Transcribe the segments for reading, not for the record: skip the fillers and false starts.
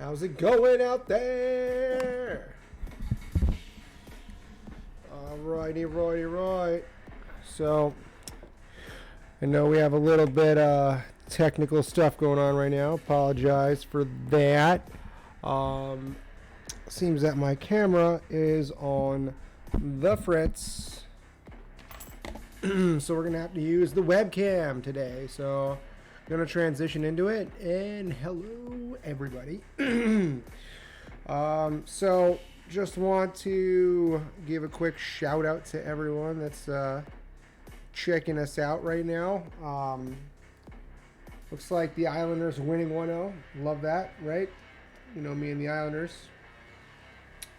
How's it going out there? Alrighty, right. So, I know we have a little bit technical stuff going on right now. Apologize for that. Seems that my camera is on the fritz. So we're going to have to use the webcam today. So, I'm going to transition into it. And hello, everybody. So, just want to give a quick shout out to everyone that's checking us out right now. Looks like the Islanders are winning 1-0. Love that, right? You know me and the Islanders.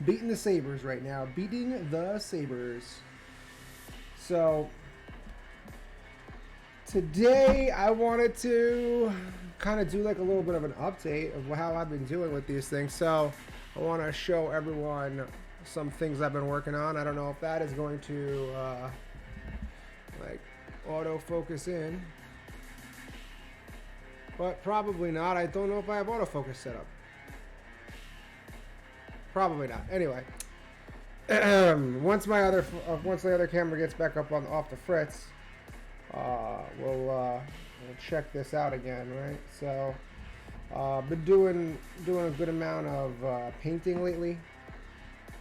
Beating the Sabres right now. Beating the Sabres. So, today I wanted to kind of do like a little bit of an update of how I've been doing with these things. So, I want to show everyone some things I've been working on. I don't know if that is going to like autofocus in, but probably not. I don't know if I have autofocus set up. Probably not. Anyway, once the other camera gets back up off the fritz, we'll check this out again, right? So, been doing a good amount of painting lately.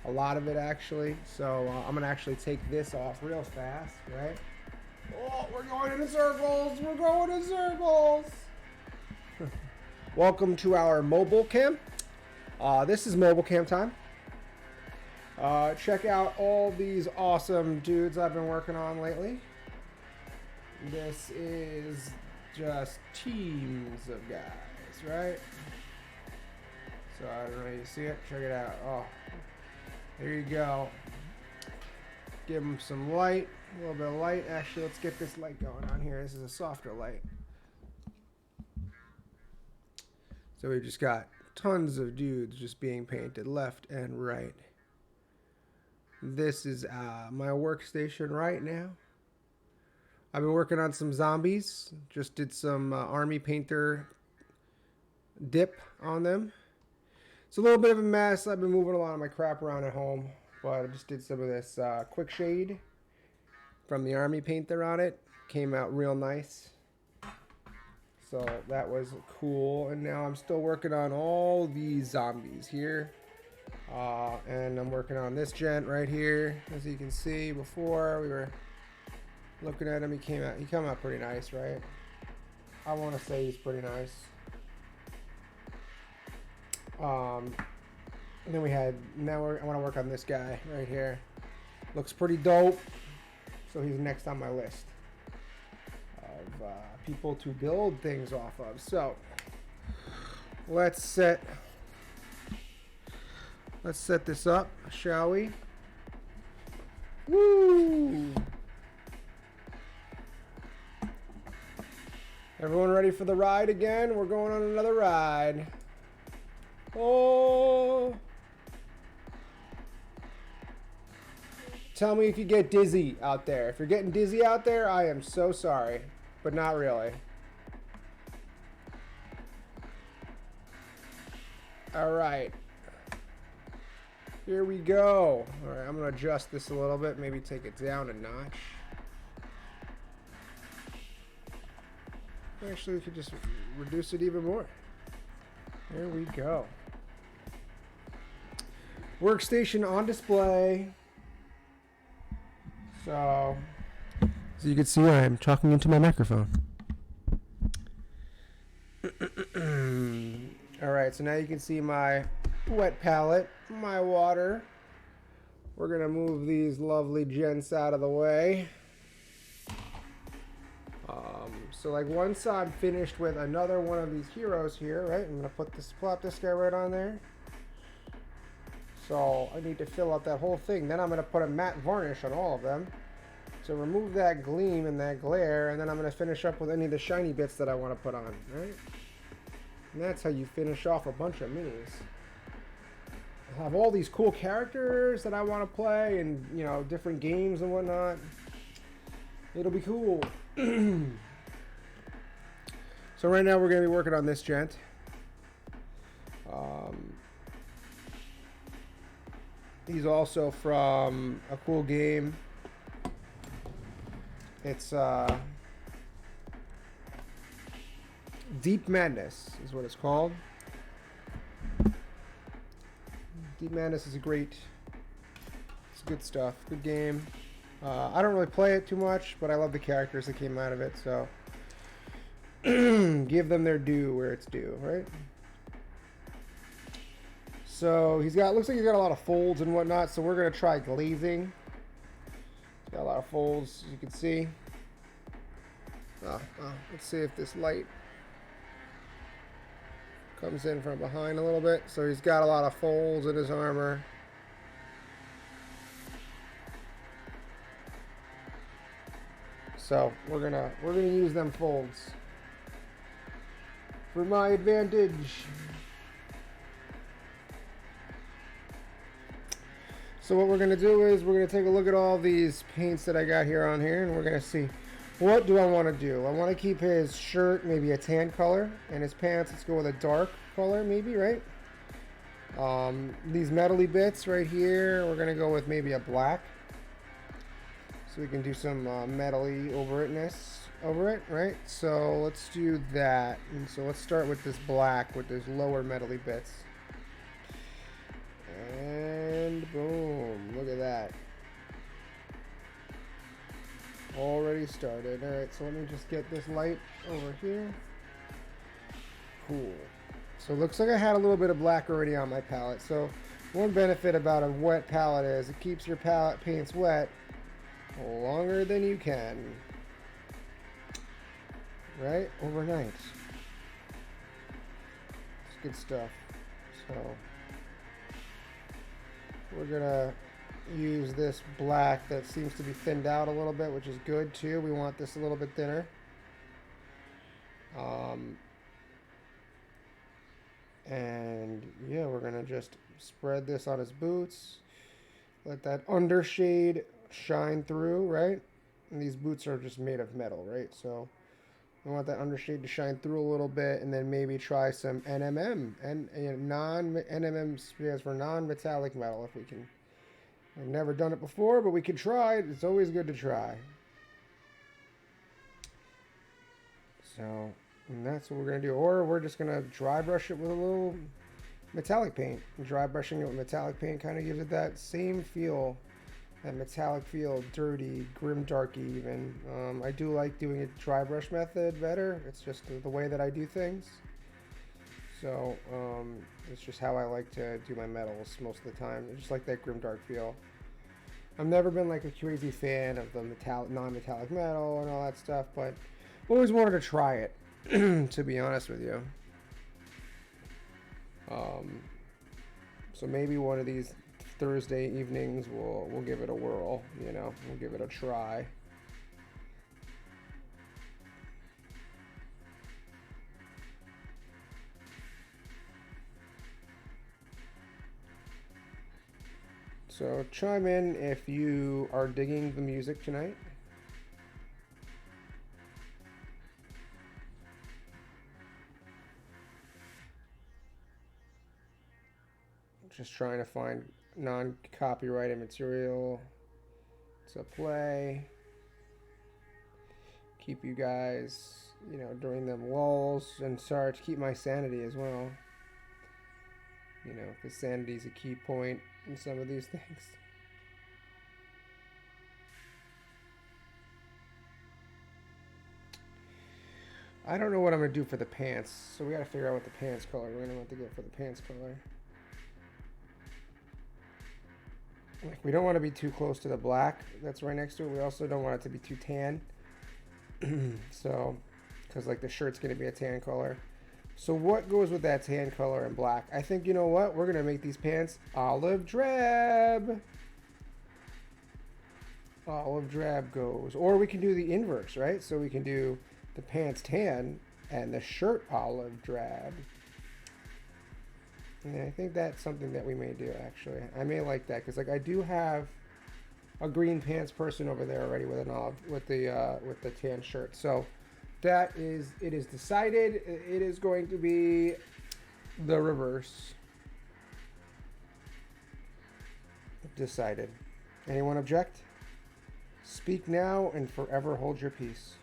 A lot of it actually. So I'm gonna actually take this off real fast, right? Oh, we're going in circles. We're going in circles. Welcome to our mobile cam. This is mobile cam time. Check out all these awesome dudes I've been working on lately. This is just teams of guys, right? So I don't know if you see it. Check it out. Oh, there you go. Give them some light, a little bit of light. Actually, let's get this light going on here. This is a softer light. So we just got tons of dudes just being painted left and right. This is my workstation right now. I've been working on some zombies. Just did some army painter dip on them. It's a little bit of a mess. I've been moving a lot of my crap around at home. But I just did some of this quick shade from the army painter on it. Came out real nice. So that was cool. And now I'm still working on all these zombies here. And I'm working on this gent right here. As you can see, before we were looking at him, he came out pretty nice, right? I want to say he's pretty nice. And then I want to work on this guy right here. Looks pretty dope. So he's next on my list of people to build things off of. So let's set this up, shall we? Woo! Everyone ready for the ride again? We're going on another ride. Oh! Tell me if you get dizzy out there. If you're getting dizzy out there, I am so sorry. But not really. Alright. Here we go. Alright, I'm going to adjust this a little bit. Maybe take it down a notch. Actually, we could just reduce it even more. There we go. Workstation on display. So you can see I am talking into my microphone. Alright, so now you can see my wet palette, my water. We're going to move these lovely gents out of the way. So like once I'm finished with another one of these heroes here, right? I'm going to plop this guy right on there. So I need to fill out that whole thing. Then I'm going to put a matte varnish on all of them. So remove that gleam and that glare, and then I'm going to finish up with any of the shiny bits that I want to put on, right? And that's how you finish off a bunch of minis. I have all these cool characters that I want to play and, you know, different games and whatnot. It'll be cool. So right now we're going to be working on this gent. He's also from a cool game. It's Deep Madness is what it's called. Deep Madness is it's good stuff, good game. I don't really play it too much, but I love the characters that came out of it, so give them their due where it's due, right? So looks like he's got a lot of folds and whatnot, so we're gonna try glazing. He's got a lot of folds, as you can see. Let's see if this light comes in from behind a little bit. So he's got a lot of folds in his armor. So we're gonna use them folds for my advantage. So what we're gonna do is we're gonna take a look at all these paints that I got here on here, and we're gonna see what do I want to do. I want to keep his shirt maybe a tan color, and his pants, let's go with a dark color maybe, right? These metally bits right here, we're gonna go with maybe a black, so we can do some metally over it, right? So let's do that. And so let's start with this black with those lower metally bits. And boom, look at that. Already started. Alright, so let me just get this light over here. Cool. So it looks like I had a little bit of black already on my palette. So one benefit about a wet palette is it keeps your palette paints wet longer than you can. Right? Overnight. It's good stuff. So we're gonna use this black that seems to be thinned out a little bit, which is good too. We want this a little bit thinner. And yeah, we're gonna just spread this on his boots. Let that undershade shine through, right? And these boots are just made of metal, right? So we want that undershade to shine through a little bit, and then maybe try some NMM. And NMM stands for non-metallic metal, if we can. I've never done it before, but we can try it. It's always good to try. So, and that's what we're going to do. Or we're just going to dry brush it with a little metallic paint. Dry brushing it with metallic paint kind of gives it that same feel, that metallic feel, dirty, grim, darky even. I do like doing a dry brush method better. It's just the way that I do things. So, it's just how I like to do my metals most of the time. I just like that grim, dark feel. I've never been like a crazy fan of the non-metallic metal and all that stuff, but always wanted to try it, to be honest with you. So maybe one of these Thursday evenings we'll give it a whirl, you know, we'll give it a try. So chime in if you are digging the music tonight. Just trying to find non-copyrighted material to play. Keep you guys, you know, during them lulls, and sorry to keep my sanity as well. You know, because sanity is a key point in some of these things. I don't know what I'm going to do for the pants, so we got to figure out what the pants color we're going to want to get for the pants color. Like, we don't want to be too close to the black that's right next to it. We also don't want it to be too tan. So, because like the shirt's going to be a tan color. So what goes with that tan color and black? I think, you know what? We're going to make these pants olive drab. Olive drab goes. Or we can do the inverse, right? So we can do the pants tan and the shirt olive drab. And I think that's something that we may do, actually. I may like that, because like I do have a green pants person over there already with an olive, with the tan shirt. So that is, it is decided. It is going to be the reverse. Decided. Anyone object? Speak now and forever hold your peace.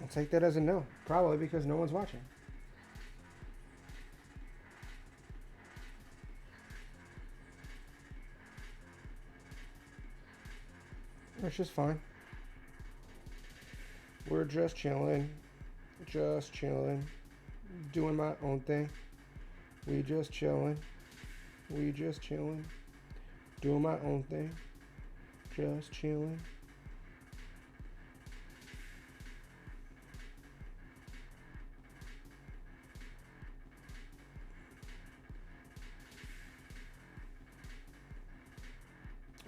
I'll take that as a no. Probably because no one's watching. Which is fine. We're just chilling. Just chilling. Doing my own thing. We just chilling. We just chilling. Doing my own thing. Just chilling.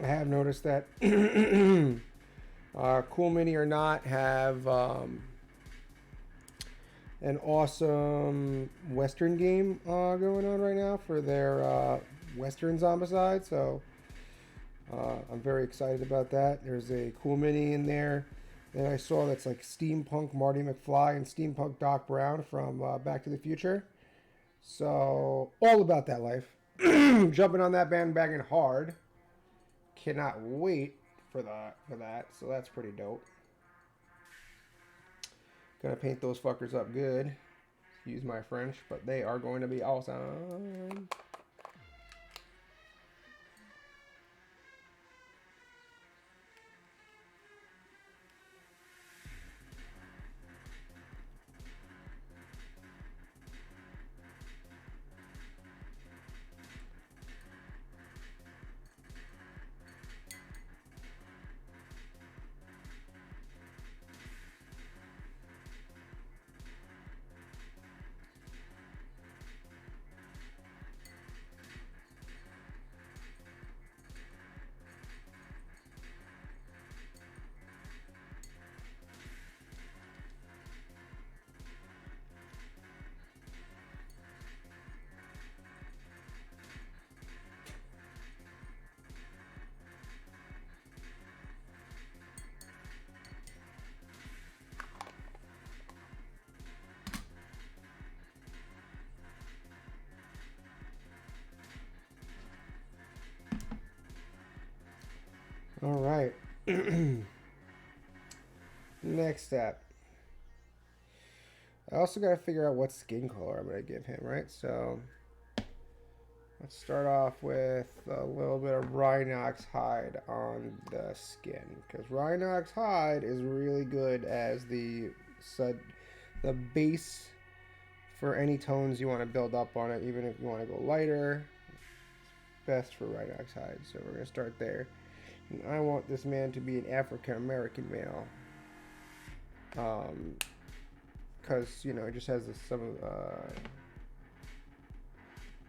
I have noticed that Cool Mini or not have an awesome Western game going on right now for their Western Zombicide. So I'm very excited about that. There's a Cool Mini in there that I saw that's like steampunk Marty McFly and steampunk Doc Brown from Back to the Future. So all about that life. Jumping on that bandwagon hard. Cannot wait for that. So that's pretty dope. Gonna paint those fuckers up good. Excuse my French, but they are going to be awesome. All right. Next step. I also got to figure out what skin color I'm going to give him, right? So let's start off with a little bit of Rhinox hide on the skin, because Rhinox hide is really good as the base for any tones you want to build up on it. Even if you want to go lighter, it's best for Rhinox hide. So we're going to start there. And I want this man to be an African American male. Because, you know, it just has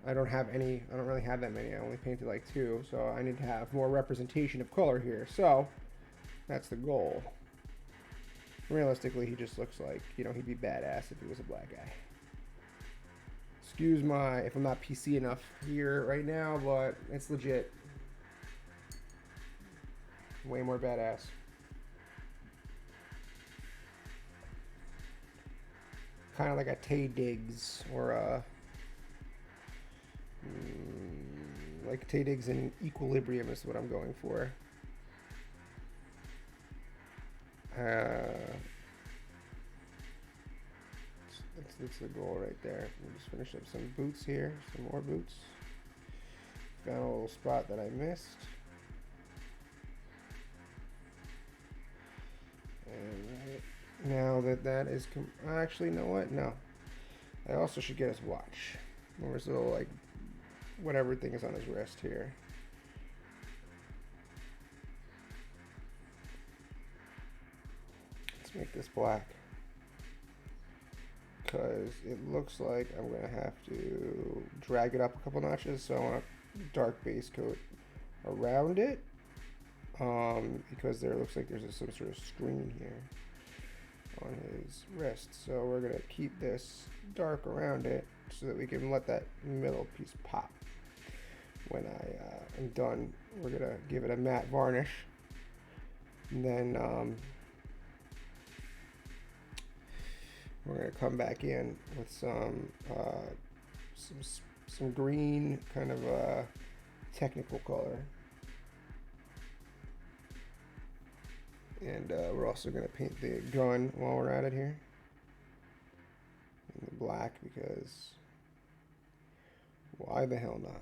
I don't really have that many. I only painted like 2, so I need to have more representation of color here. So that's the goal. Realistically, he just looks like, you know, he'd be badass if he was a black guy. Excuse my if I'm not PC enough here right now, but it's legit. Way more badass. Kind of like a Tay Diggs or a like Tay Diggs in Equilibrium is what I'm going for. That's the goal right there. We'll just finish up some boots here, some more boots. Found a little spot that I missed. And now that is actually, you know what? No, I also should get his watch, or his little like whatever thing is on his wrist here. Let's make this black, because it looks like I'm gonna have to drag it up a couple notches. So I want a dark base coat around it. Because there looks like there's some sort of screen here on his wrist. So we're going to keep this dark around it so that we can let that middle piece pop. When I am done, we're going to give it a matte varnish. And then We're gonna come back in with some green, kind of a technical color, and we're also gonna paint the gun while we're at it here in the black, because why the hell not?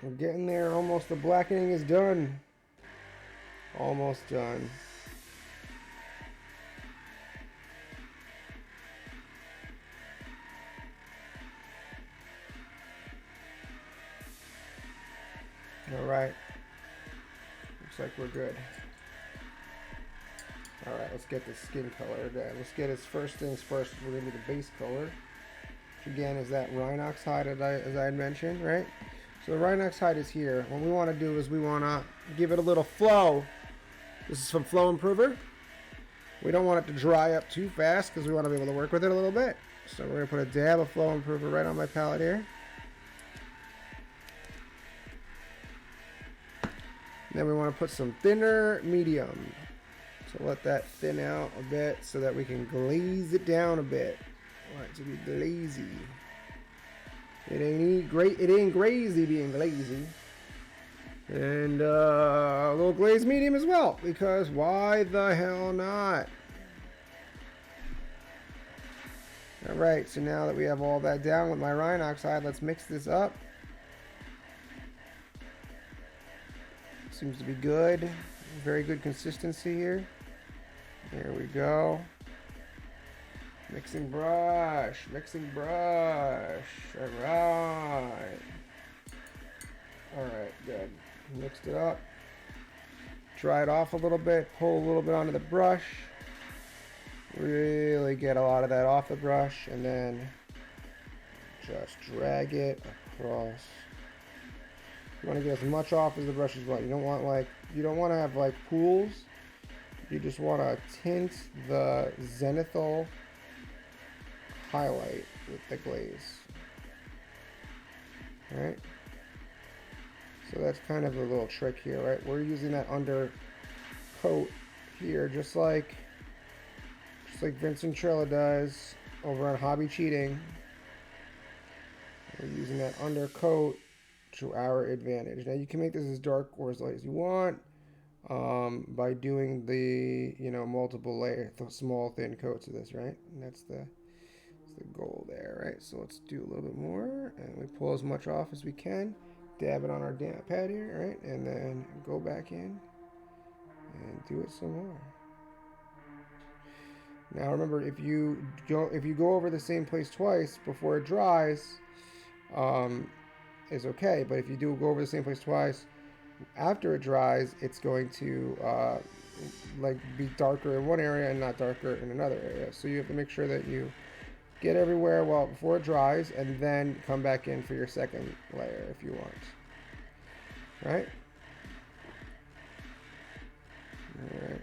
We're getting there. Almost. The blackening is done. Almost done. All right. Looks like we're good. All right, let's get the skin color again. Let's get his first things first. We're gonna do the base color, which again is that Rhinox hide as I had mentioned, right? So the Rhinox hide is here. What we want to do is we want to give it a little flow. This is from Flow Improver. We don't want it to dry up too fast because we want to be able to work with it a little bit. So we're going to put a dab of Flow Improver right on my palette here. And then we want to put some thinner medium. So let that thin out a bit so that we can glaze it down a bit. I want it to be glazy. It ain't great. It ain't crazy being glazy. And a little glazed medium as well, because why the hell not? All right, so now that we have all that down with my Rhinox hide, let's mix this up. Seems to be good. Very good consistency here. There we go. Mixing brush, mixing brush. All right. All right, good. Mixed it up. Dry it off a little bit. Pull a little bit onto the brush. Really get a lot of that off the brush, and then just drag it across. You want to get as much off as the brush as well. You don't want to have like pools. You just want to tint the zenithal highlight with the glaze. Alright? So that's kind of a little trick here, right? We're using that undercoat here, just like Vincent Trella does over on Hobby Cheating. We're using that undercoat to our advantage. Now you can make this as dark or as light as you want by doing the multiple layer, small thin coats of this, right? And that's the goal there, right? So let's do a little bit more, and we pull as much off as we can, dab it on our damp pad here, right? And then go back in and do it some more. Now remember, if you go over the same place twice before it dries, is okay. But if you do go over the same place twice, after it dries, it's going to like be darker in one area and not darker in another area. So you have to make sure that you get everywhere well before it dries, and then come back in for your second layer if you want. Right? All right.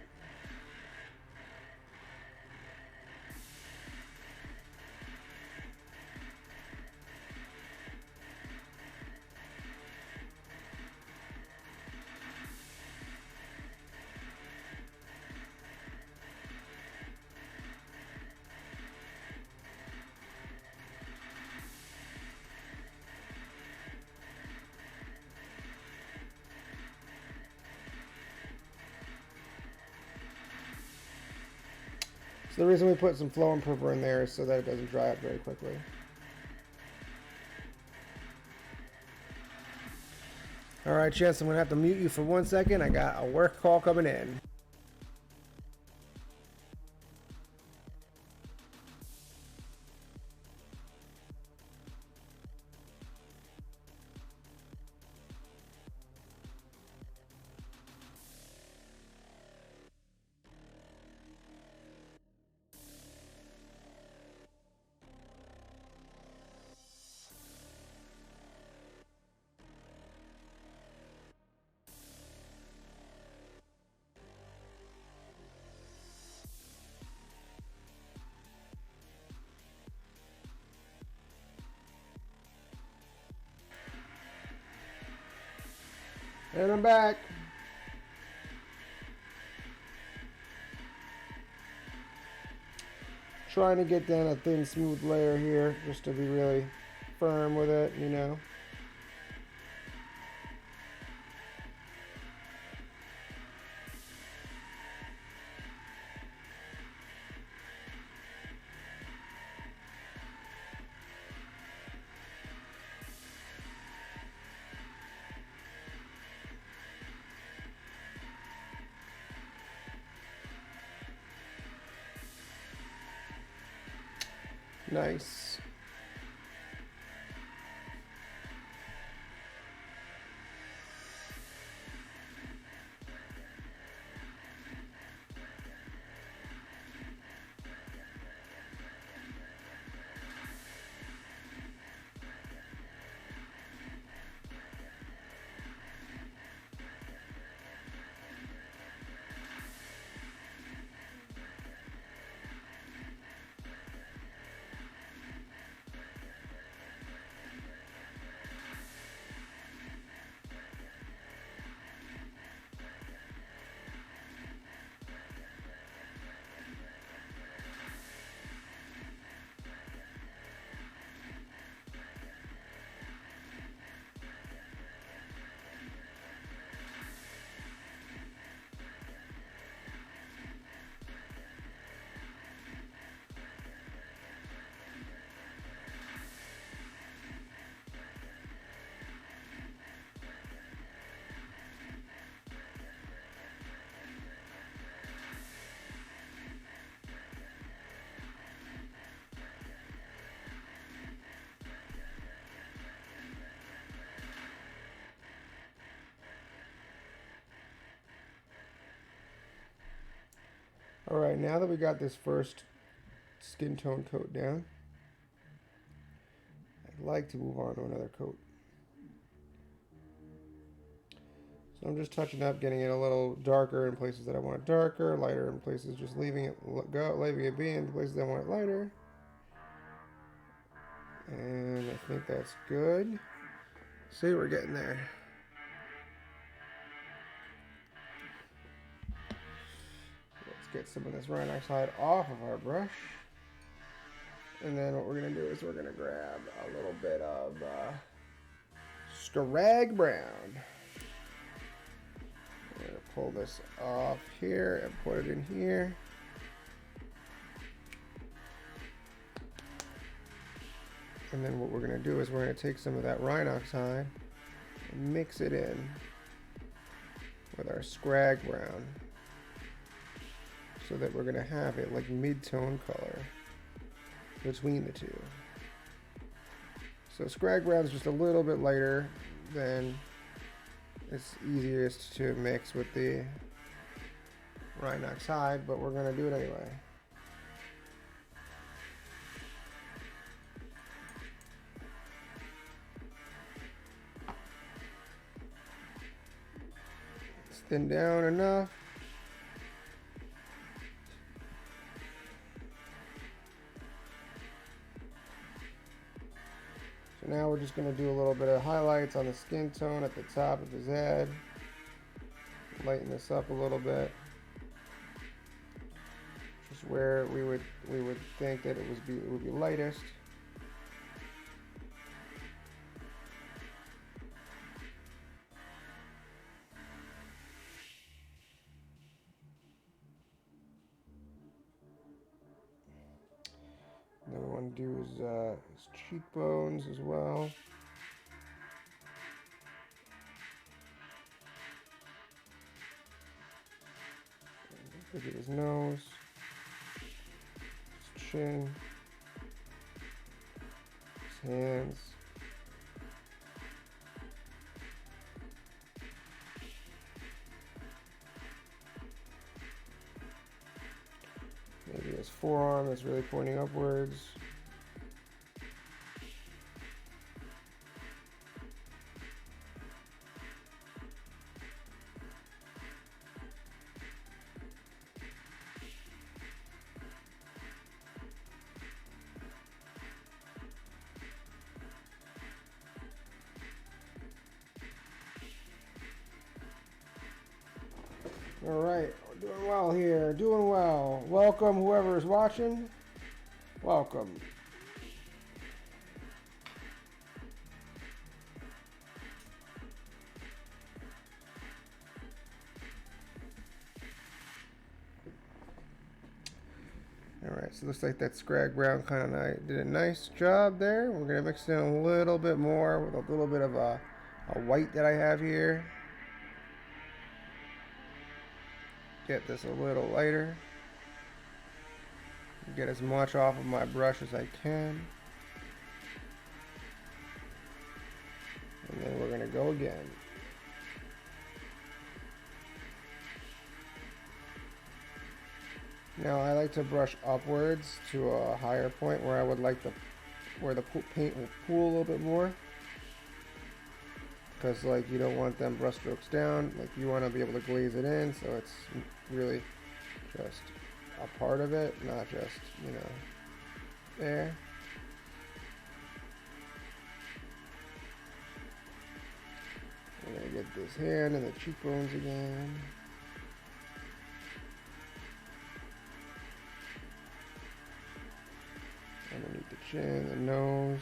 So the reason we put some flow improver in there is so that it doesn't dry up very quickly. All right, Chance, I'm going to have to mute you for 1 second. I got a work call coming in. And I'm back. Trying to get down a thin, smooth layer here, just to be really firm with it, you know. Nice. All right, now that we got this first skin tone coat down, I'd like to move on to another coat. So I'm just touching up, getting it a little darker in places that I want it darker, lighter in places just leaving it go, leaving it be in places I want it lighter. And I think that's good. See, we're getting there. Let's get some of this rhine oxide off of our brush. And then what we're going to do is we're going to grab a little bit of Scrag Brown. We're going to pull this off here and put it in here. And then what we're going to do is we're going to take some of that rhine oxide and mix it in with our Scrag Brown so that we're going to have it like mid-tone color between the two. So Scrag Brown is just a little bit lighter than it's easiest to mix with the Rhinox hide, but we're going to do it anyway. It's thinned down enough. So now we're just going to do a little bit of highlights on the skin tone at the top of his head. Lighten this up a little bit. Just where we would think that it would be lightest. Then we want to do his cheekbones as well. Look at his nose, his chin, his hands. Maybe his forearm that's really pointing upwards. All right, we're doing well here, doing well. Welcome, whoever is watching. Welcome. All right, so it looks like that Scrag Brown kind of did a nice job there. We're gonna mix in a little bit more with a little bit of a white that I have here. Get this a little lighter. Get as much off of my brush as I can. And then we're gonna go again. Now I like to brush upwards to a higher point where I would like where the paint will pool a little bit more. Because like you don't want them brush strokes down, like you want to be able to glaze it in, so it's really just a part of it, not just, you know, there. I'm gonna get this hand and the cheekbones again. Underneath the chin, the nose.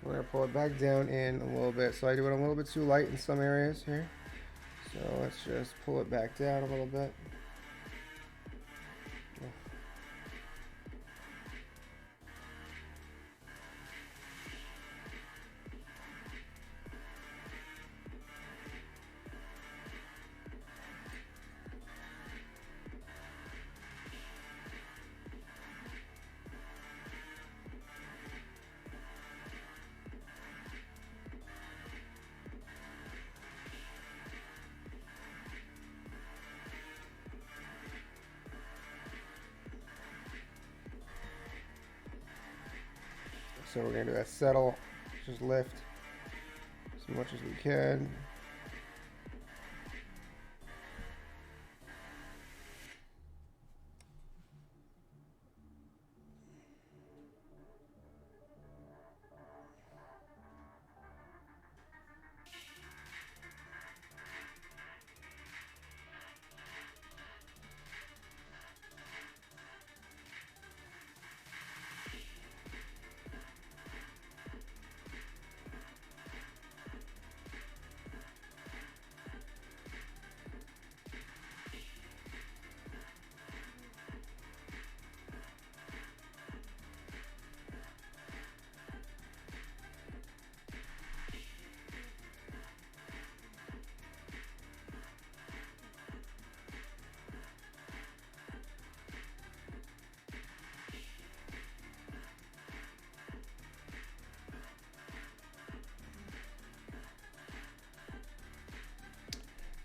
We're going to pull it back down in a little bit. So I do it a little bit too light in some areas here. So let's just pull it back down a little bit. So we're gonna do that settle, just lift as much as we can.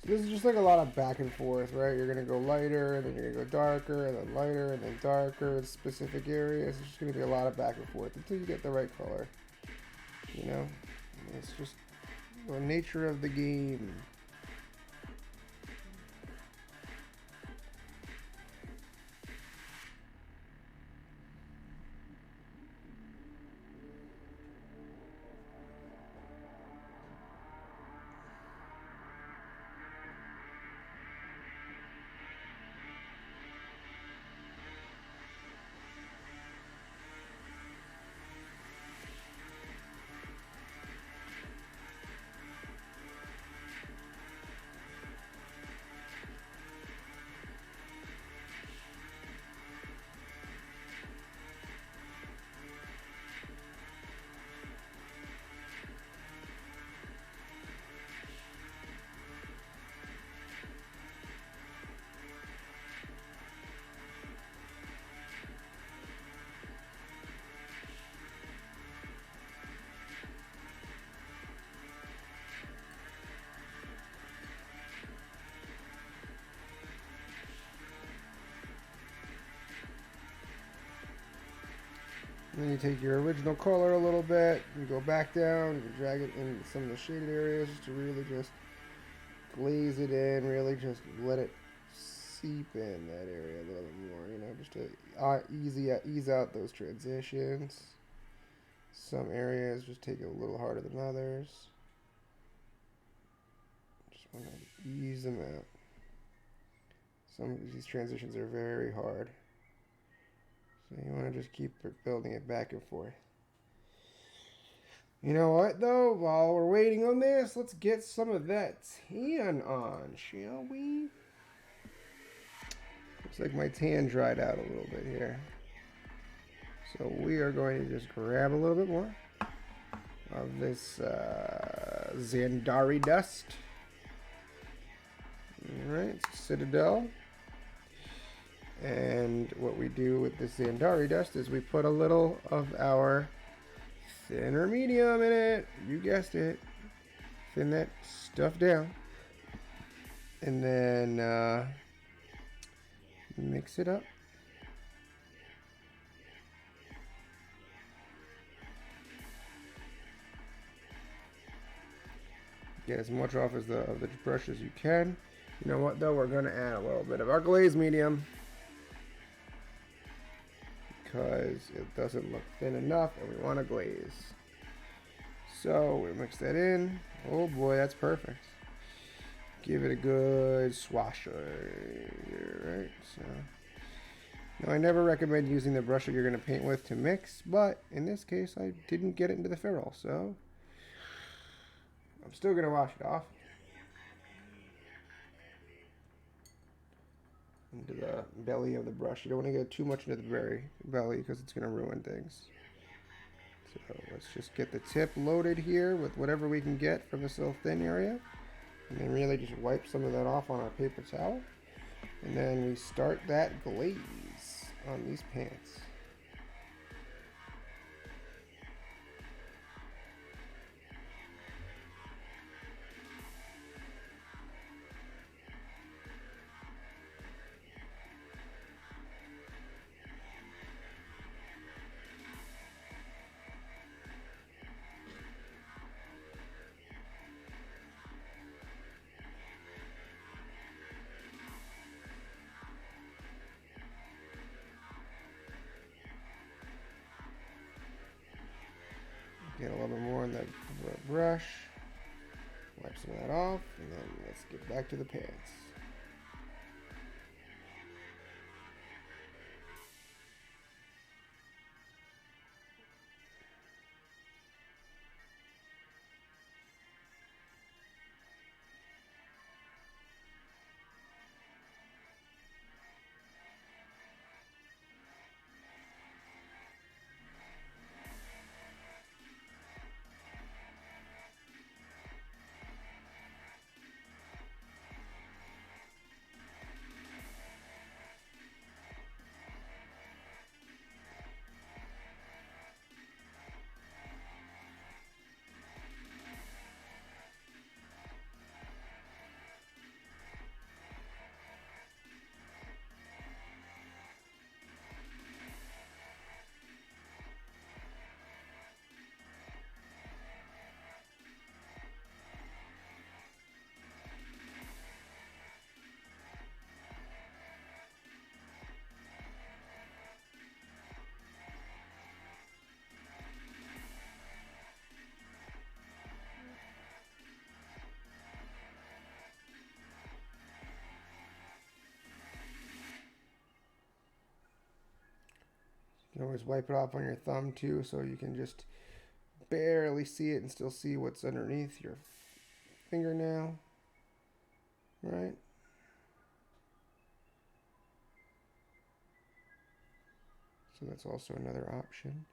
This is just like a lot of back and forth, right? You're gonna go lighter, and then you're gonna go darker, and then lighter, and then darker in specific areas. It's just gonna be a lot of back and forth until you get the right color. You know? It's just the nature of the game. And then you take your original color a little bit, you go back down, you can drag it in some of the shaded areas to really just glaze it in, really just let it seep in that area a little bit more, you know, just to ease out those transitions. Some areas just take it a little harder than others. Just want to ease them out. Some of these transitions are very hard. So you want to just keep building it back and forth. You know what, though? While we're waiting on this, let's get some of that tan on, shall we? Looks like my tan dried out a little bit here. So we are going to just grab a little bit more of this Zandari dust. Alright, Citadel. And what we do with this Zandari dust is we put a little of our thinner medium in it. You guessed it. Thin that stuff down. And then mix it up. Get as much off of the brush as you can. You know what, though? We're going to add a little bit of our glaze medium, because it doesn't look thin enough and we want to glaze. So we mix that in. Oh boy, that's perfect. Give it a good swash right? So now I never recommend using the brush that you're going to paint with to mix, but in this case I didn't get it into the ferrule, so I'm still going to wash it off. Into the belly of the brush. You don't want to get too much into the very belly because it's going to ruin things. So let's just get the tip loaded here with whatever we can get from this little thin area. And then really just wipe some of that off on our paper towel. And then we start that glaze on these pants. brush. Wipe some of that off, and then let's get back to the pants. You can always wipe it off on your thumb too, so you can just barely see it and still see what's underneath your fingernail, right? So that's also another option.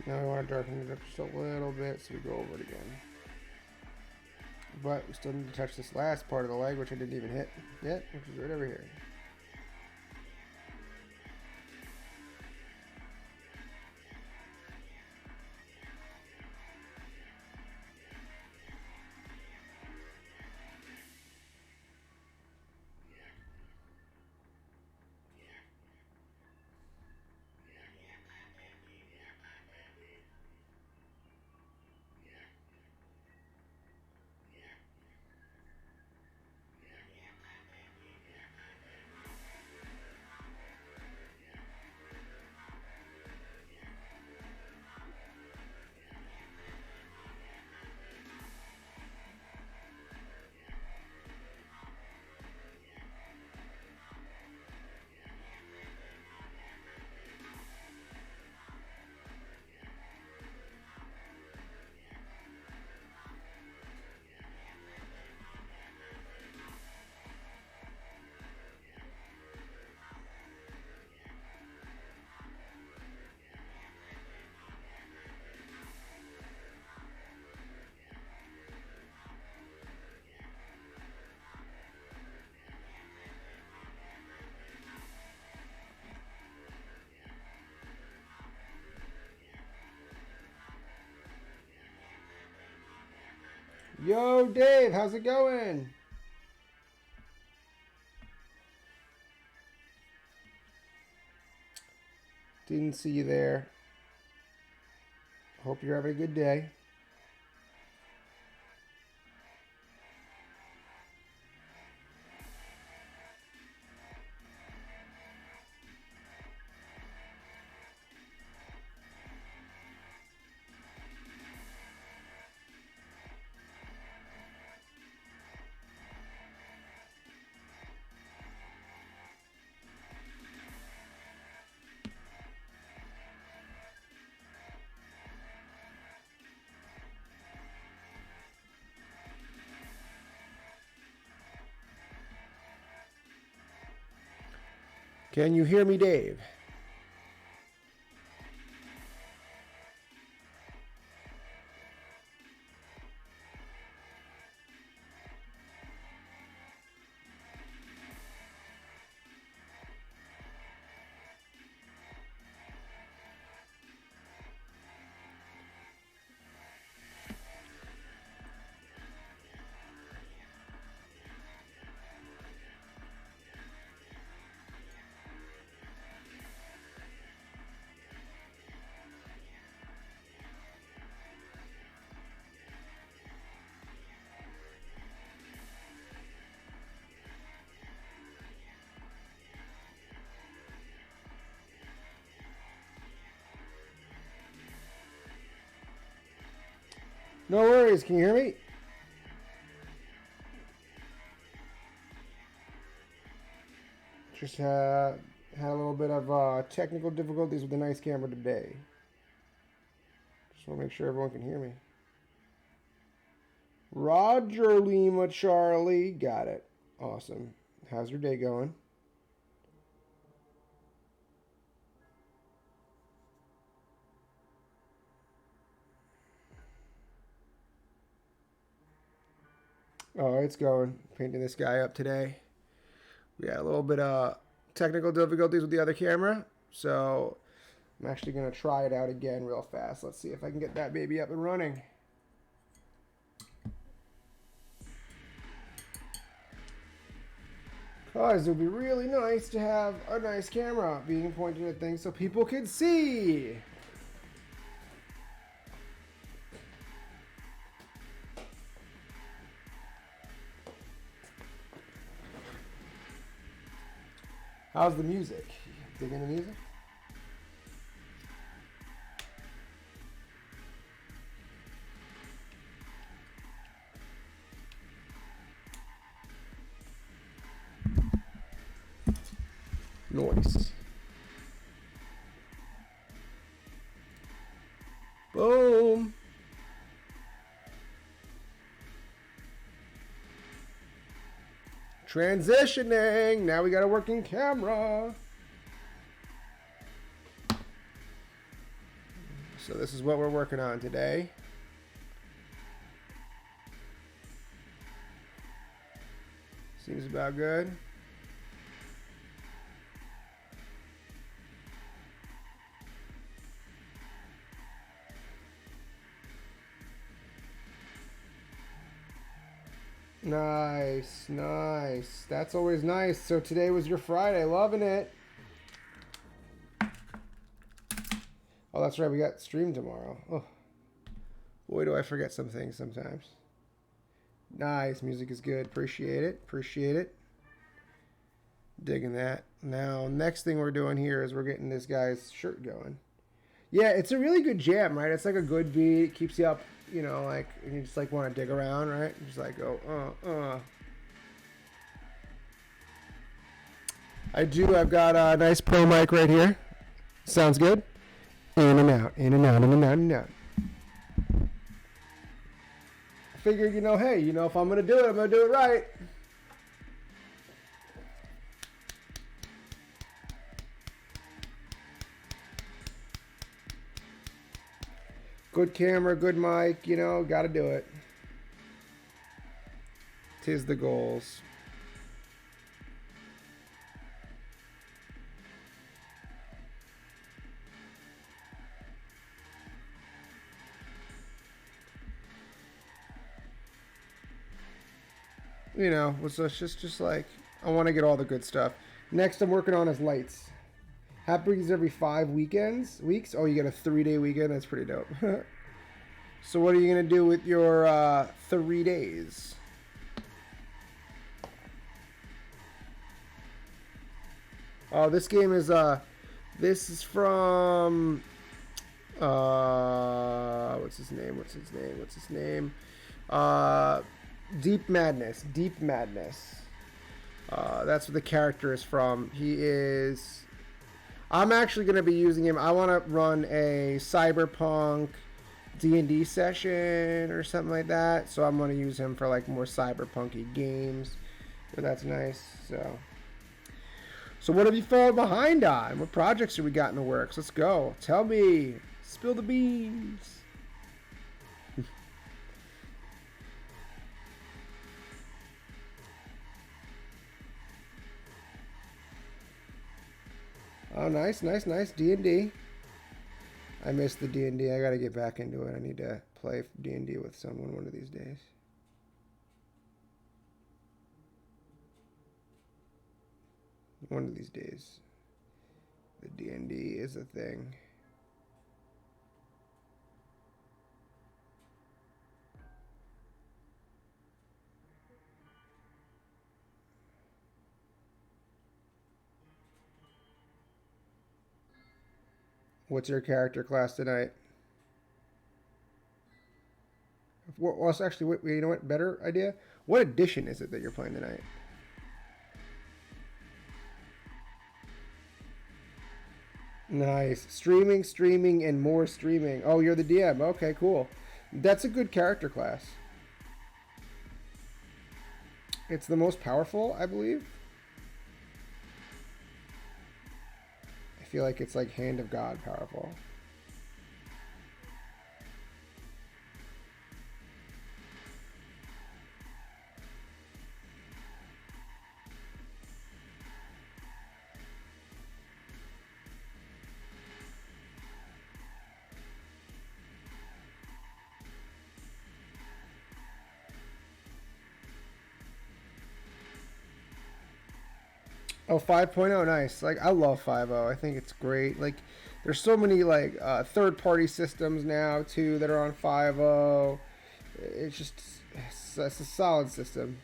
Now we want to darken it up just a little bit, so we go over it again. But we still need to touch this last part of the leg, which I didn't even hit yet, which is right over here. Yo, Dave, how's it going? Didn't see you there. Hope you're having a good day. Can you hear me, Dave? No worries. Can you hear me? Just had a little bit of technical difficulties with the nice camera today. Just want to make sure everyone can hear me. Roger Lima Charlie. Got it. Awesome. How's your day going? Oh, it's going. Painting this guy up today. We had a little bit of technical difficulties with the other camera, so I'm actually going to try it out again real fast. Let's see if I can get that baby up and running. Guys, it would be really nice to have a nice camera being pointed at things so people can see. How's the music? Digging the music? Noise. Boom. Transitioning. Now we got a working camera. So this is what we're working on today. Seems about good. Nice, nice. That's always nice. So today was your Friday. Loving it. Oh, that's right. We got stream tomorrow. Oh, boy, do I forget some things sometimes. Nice. Music is good. Appreciate it. Appreciate it. Digging that. Now, next thing we're doing here is we're getting this guy's shirt going. Yeah, it's a really good jam, right? It's like a good beat. It keeps you up, you know, like, and you just like want to dig around, right? You just like go, I've got a nice pro mic right here. Sounds good? In and out, in and out, in and out, in and out. I figured, you know, hey, you know, if I'm going to do it, I'm going to do it right. Good camera, good mic, you know, got to do it. 'Tis the goals. You know, so it's just like, I want to get all the good stuff. Next I'm working on is lights. Happens every 5 weeks. Oh, you get a 3-day weekend. That's pretty dope. So what are you going to do with your 3 days? Oh, this game is, this is from, what's his name? Deep Madness. That's what the character is from. I'm actually going to be using him. I want to run a cyberpunk D&D session or something like that. So I'm going to use him for like more cyberpunky games. But that's nice. So what have you fallen behind on? What projects have we got in the works? Let's go. Tell me. Spill the beans. Oh, nice. D&D. I missed the D&D. I got to get back into it. I need to play D&D with someone one of these days. One of these days. The D&D is a thing. What's your character class tonight? Well, actually, wait, you know what? Better idea. What edition is it that you're playing tonight? Nice. Streaming, and more streaming. Oh, you're the DM. Okay, cool. That's a good character class. It's the most powerful, I believe. I feel like it's like Hand of God powerful. Oh, 5.0, nice. Like I love 5.0. I think it's great. Like there's so many like third-party systems now too that are on 5.0. It's just it's a solid system.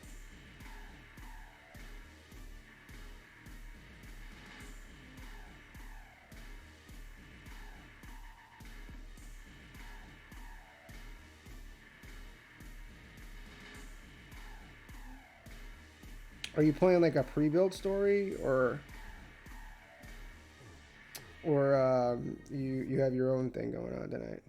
Are you playing like a pre-built story or you have your own thing going on tonight?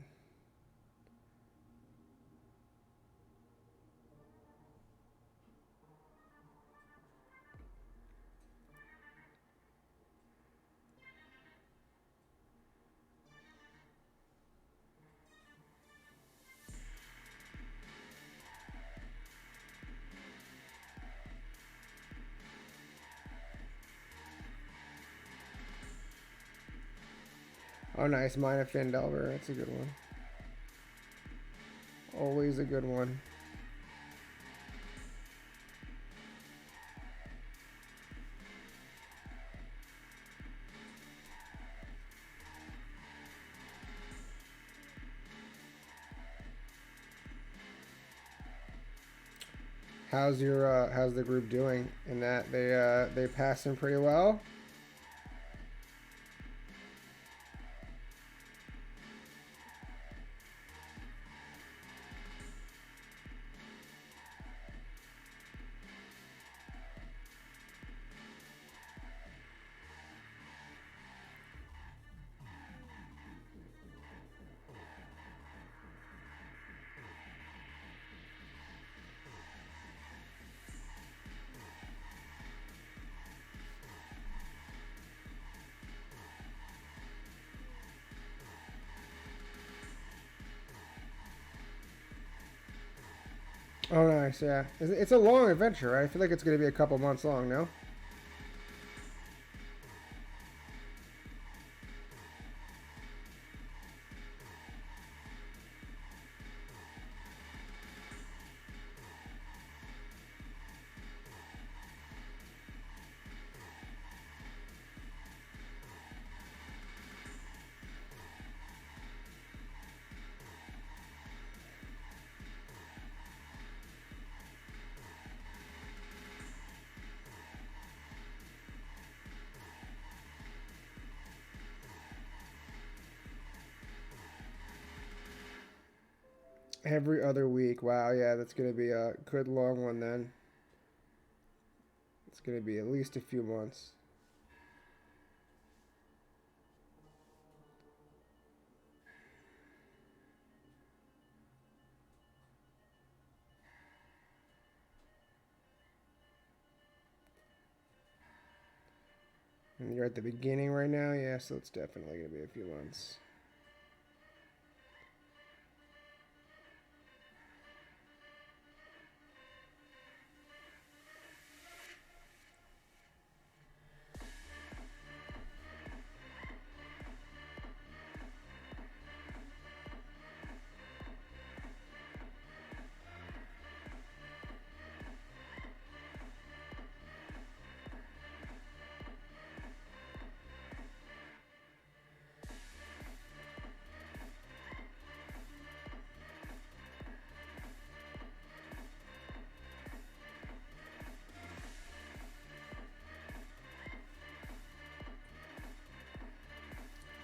Oh, nice. Mine of Fandelver. That's a good one. Always a good one. How's the group doing in that they passing pretty well? Oh, nice. Yeah, it's a long adventure, right? I feel like it's gonna be a couple months long. No? Every other week. Wow. Yeah, that's gonna be a good long one then. It's gonna be at least a few months. And you're at the beginning right now. Yeah, so it's definitely gonna be a few months.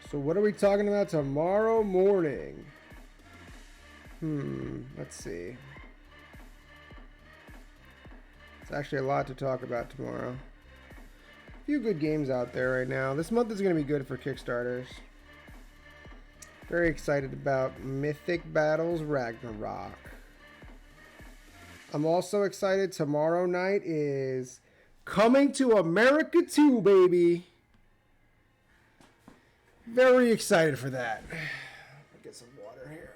So what are we talking about tomorrow morning? Let's see. It's actually a lot to talk about tomorrow. A few good games out there right now. This month is going to be good for Kickstarters. Very excited about Mythic Battles Ragnarok. I'm also excited. Tomorrow night is Coming to America 2, baby. Very excited for that. Get some water here.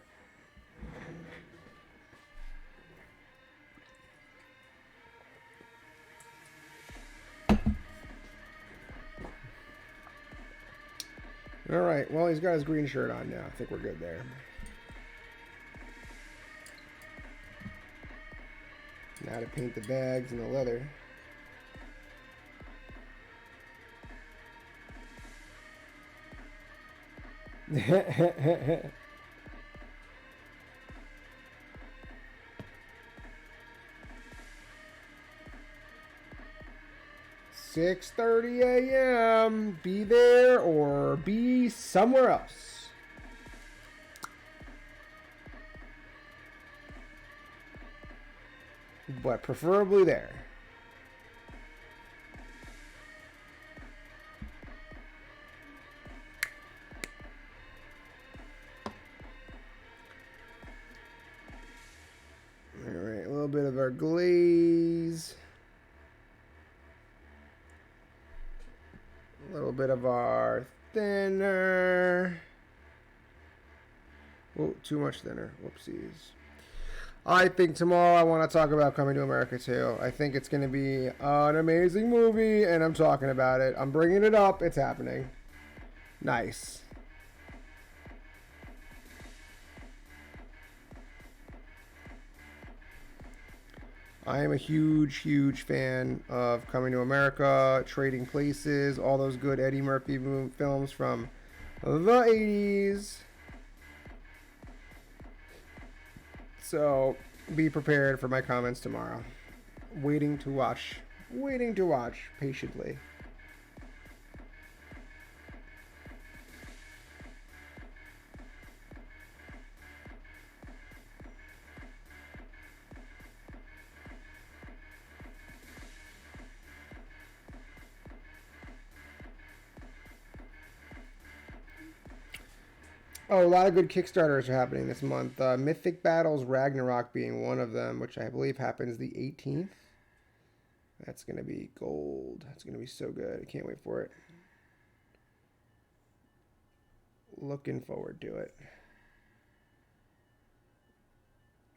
All right. Well, he's got his green shirt on now. I think we're good there. Now to paint the bags and the leather. $6:30 a.m. Be there or be somewhere else. But preferably there. All right, a little bit of our glaze. A little bit of our thinner. Oh, too much thinner. Whoopsies. I think tomorrow I want to talk about Coming to America 2. I think it's going to be an amazing movie, and I'm talking about it. I'm bringing it up. It's happening. Nice. I am a huge, huge fan of Coming to America, Trading Places, all those good Eddie Murphy films from the 80s. So be prepared for my comments tomorrow. Waiting to watch patiently. Oh, a lot of good Kickstarters are happening this month. Mythic Battles Ragnarok being one of them, which I believe happens the 18th. That's going to be gold. That's going to be so good. I can't wait for it. Looking forward to it.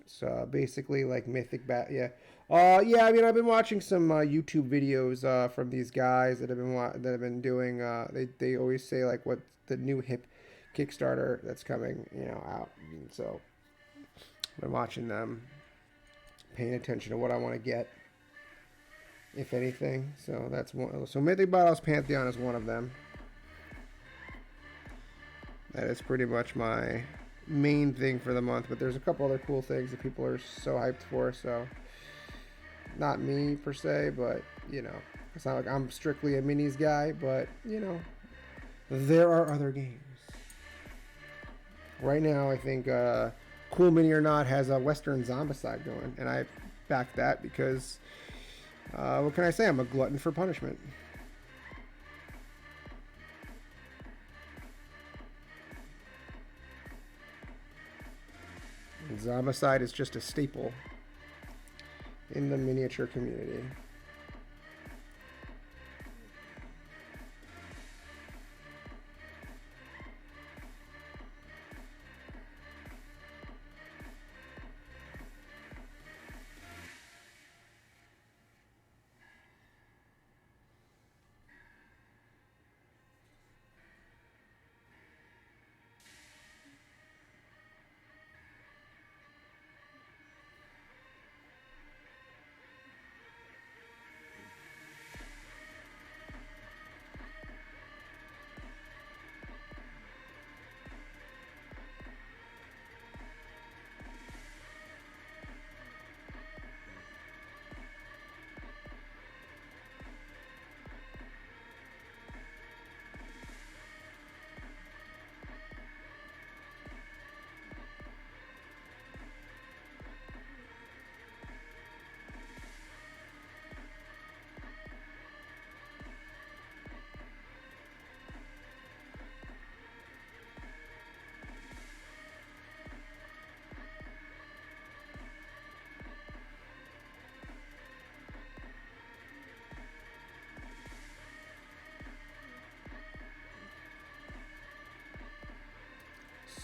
So basically like Mythic Bat, yeah. Yeah, I mean I've been watching some YouTube videos from these guys that have been doing they always say like what the new hip Kickstarter that's coming, out. And so I've been watching them, paying attention to what I want to get, if anything. So that's one. So Mythic Battles Pantheon is one of them. That is pretty much my main thing for the month, but there's a couple other cool things that people are so hyped for. So not me per se, but it's not like I'm strictly a minis guy, but there are other games. Right now, I think Cool Mini or Not has a Western Zombicide going, and I back that because, what can I say? I'm a glutton for punishment. And Zombicide is just a staple in the miniature community.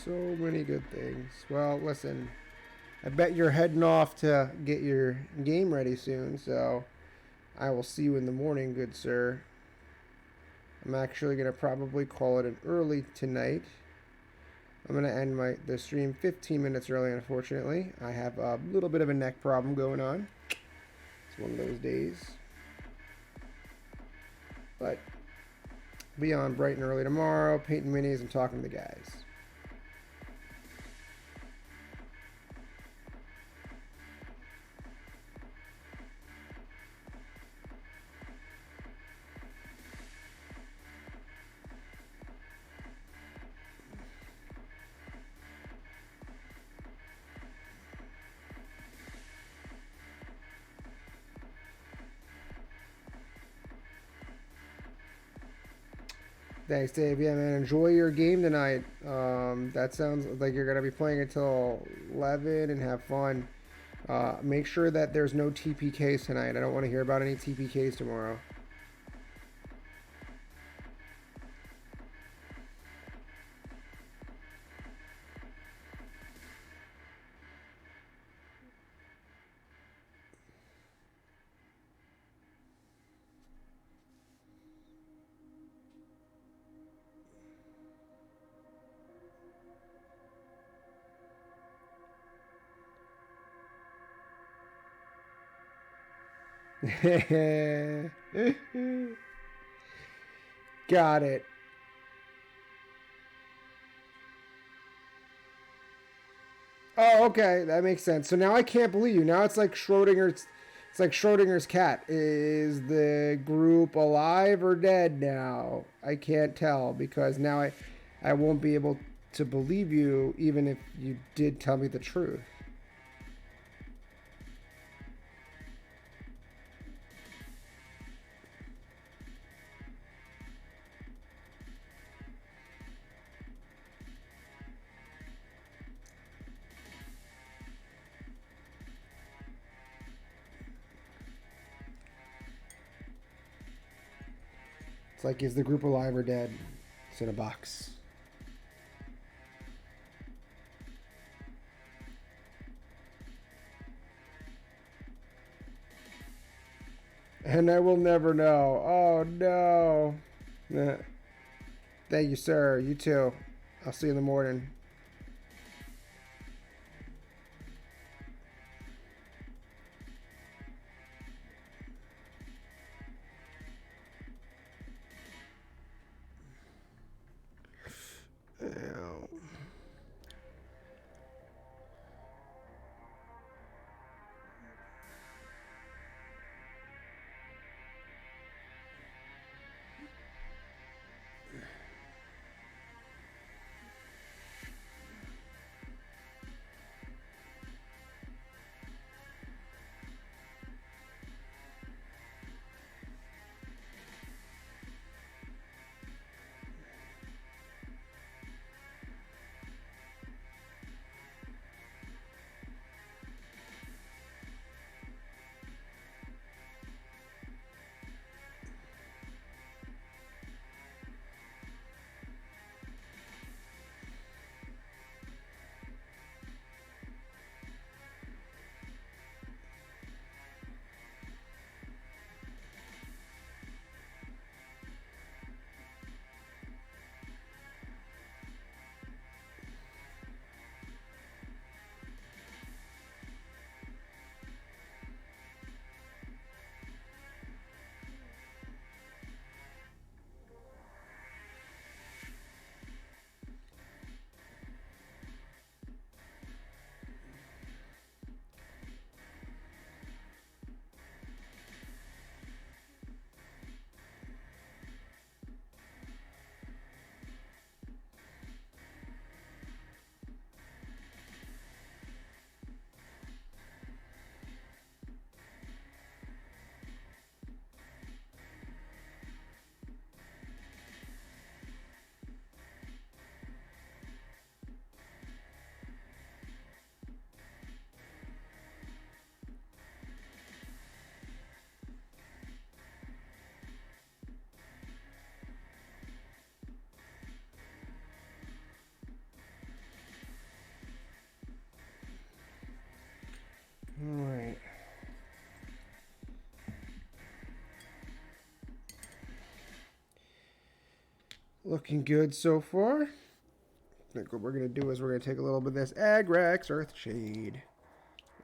So many good things. Well, listen, I bet you're heading off to get your game ready soon, so I will see you in the morning, good sir. I'm actually going to probably call it an early tonight. I'm going to end the stream 15 minutes early, unfortunately. I have a little bit of a neck problem going on. It's one of those days. But be on bright and early tomorrow, painting minis and talking to the guys. Thanks, Dave. Yeah, man, enjoy your game tonight. That sounds like you're going to be playing until 11 and have fun. Make sure that there's no TPKs tonight. I don't want to hear about any TPKs tomorrow. Got it. Oh, okay, that makes sense. So now I can't believe you. Now it's like Schrodinger's. It's like Schrodinger's cat. Is the group alive or dead now? I can't tell because now I won't be able to believe you even if you did tell me the truth. It's like, is the group alive or dead? It's in a box. And I will never know. Oh, no. Thank you, sir. You too. I'll see you in the morning. Ow. Looking good so far. I think what we're going to do is we're going to take a little bit of this Agrax Earthshade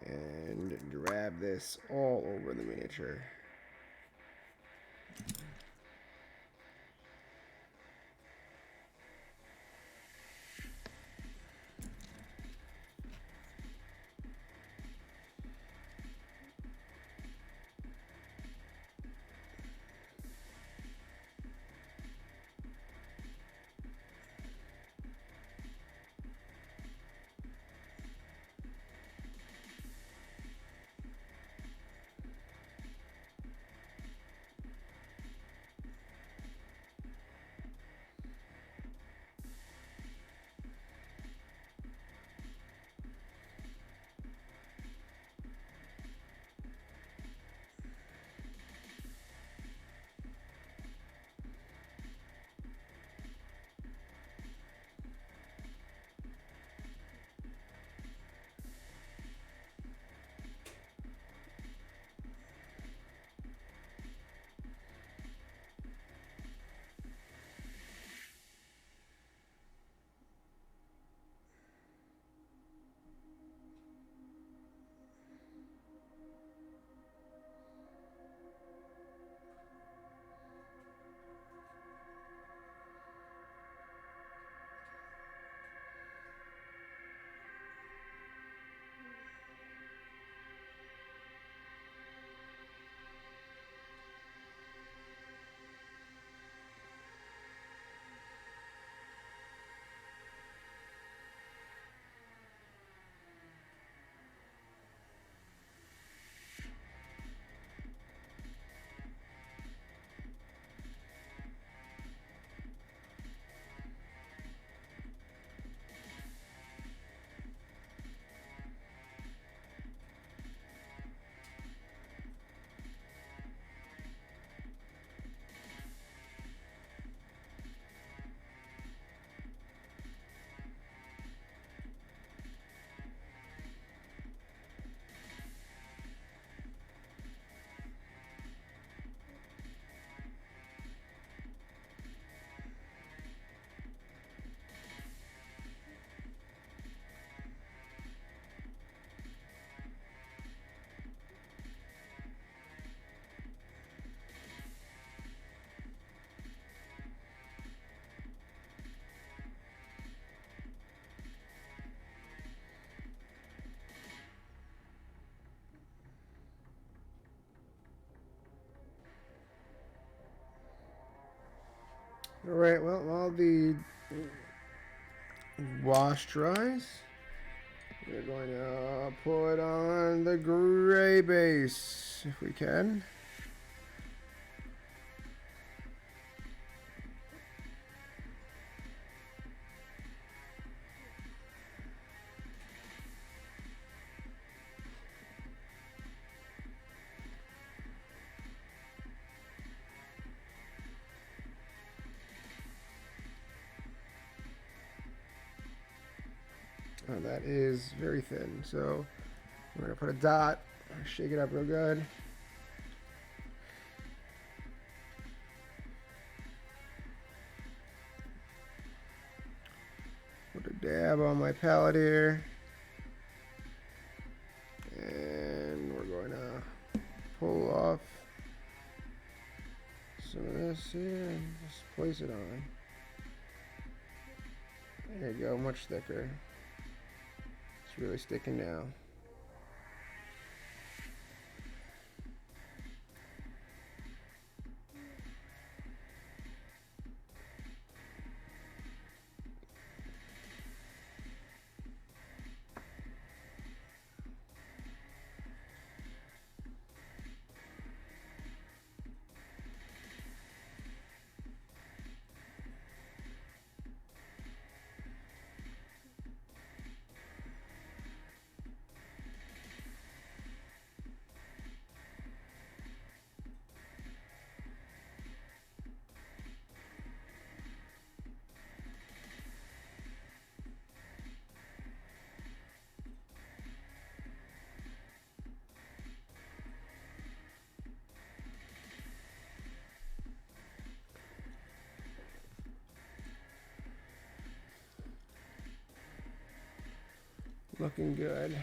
and drab this all over the miniature. Alright, well, while the wash dries, we're going to put on the gray base, if we can. Oh, that is very thin, so we're going to put a dot, shake it up real good. Put a dab on my palette here. And we're going to pull off some of this here and just place it on. There you go, much thicker. It's really sticking now. Looking good.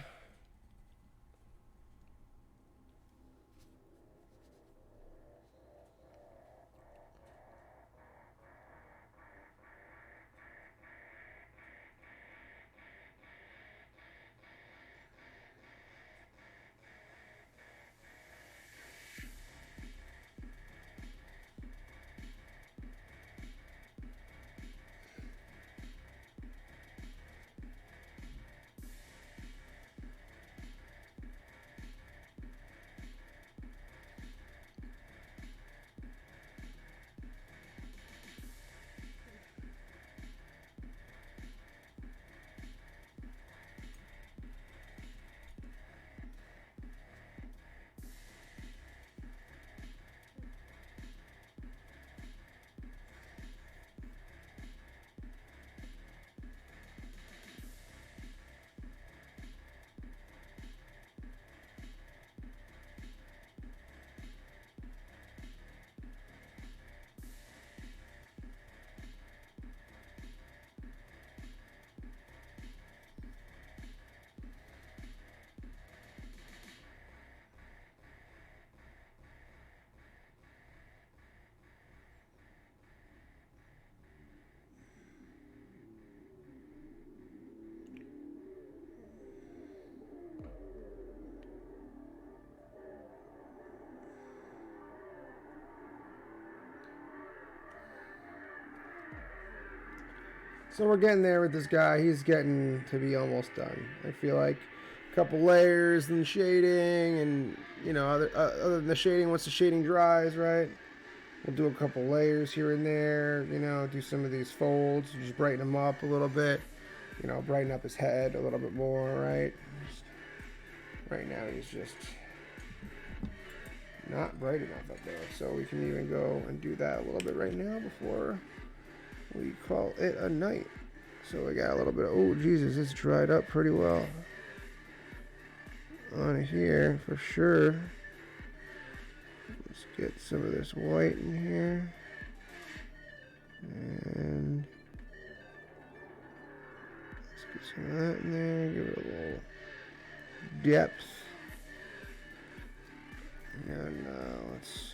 So we're getting there with this guy. He's getting to be almost done. I feel like a couple layers and shading, and you know, other than the shading, once the shading dries, right? We'll do a couple layers here and there. You know, do some of these folds, just brighten him up a little bit. You know, brighten up his head a little bit more, right? Right now he's just not bright enough up there, so we can even go and do that a little bit right now before we call it a night. So we got a little bit of, oh Jesus, it's dried up pretty well on here for sure. Let's get some of this white in here, and let's get some of that in there, give it a little depth. And let's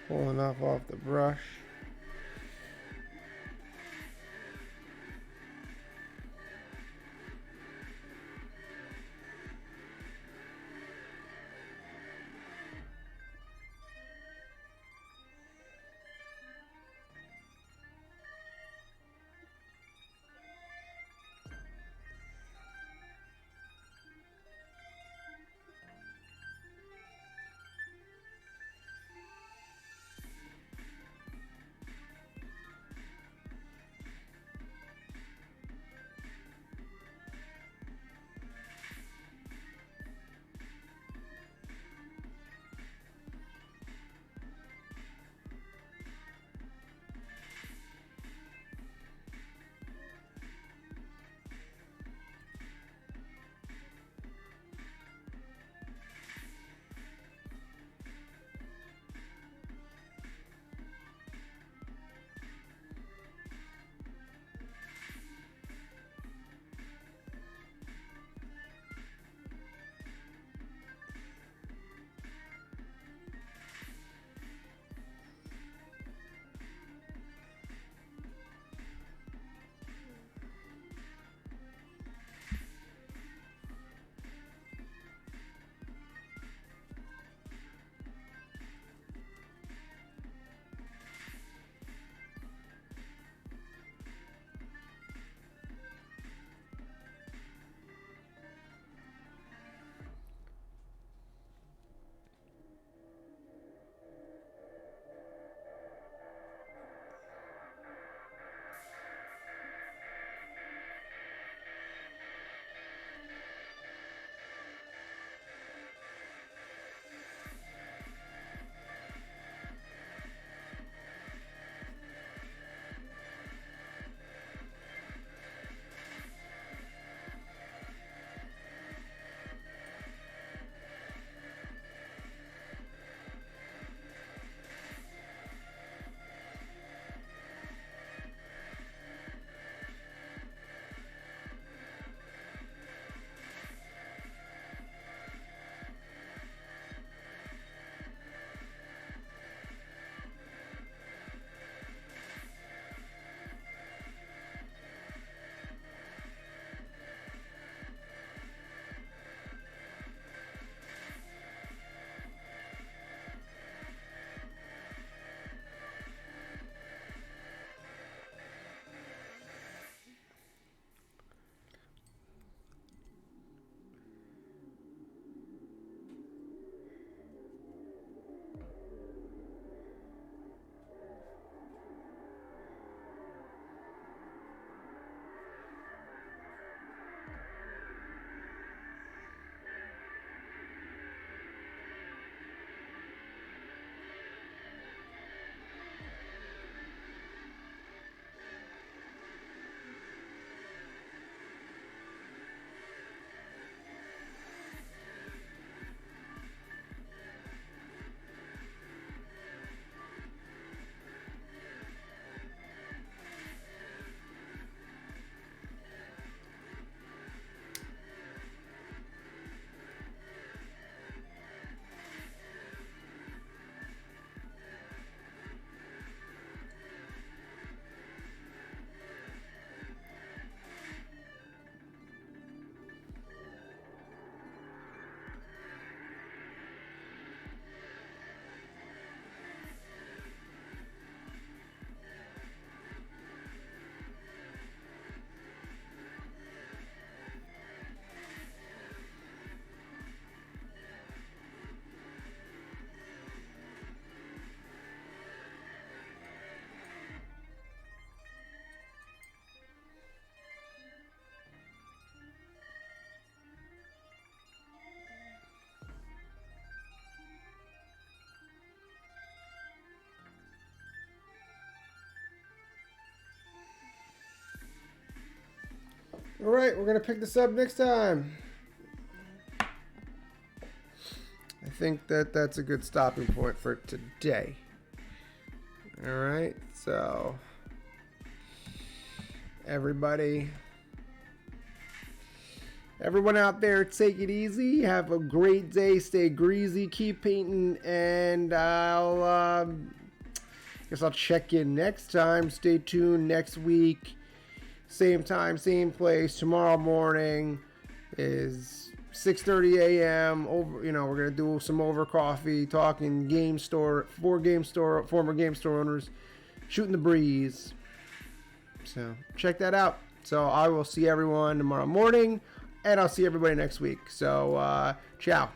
pull enough off the brush. All right, we're going to pick this up next time. I think that's a good stopping point for today. All right, so everyone out there, take it easy. Have a great day. Stay greasy. Keep painting, and guess I'll check in next time. Stay tuned next week. Same time, same place. Tomorrow morning is 6:30 a.m. Over, we're gonna do some over coffee, talking former game store owners, shooting the breeze. So check that out. So I will see everyone tomorrow morning, and I'll see everybody next week. So ciao.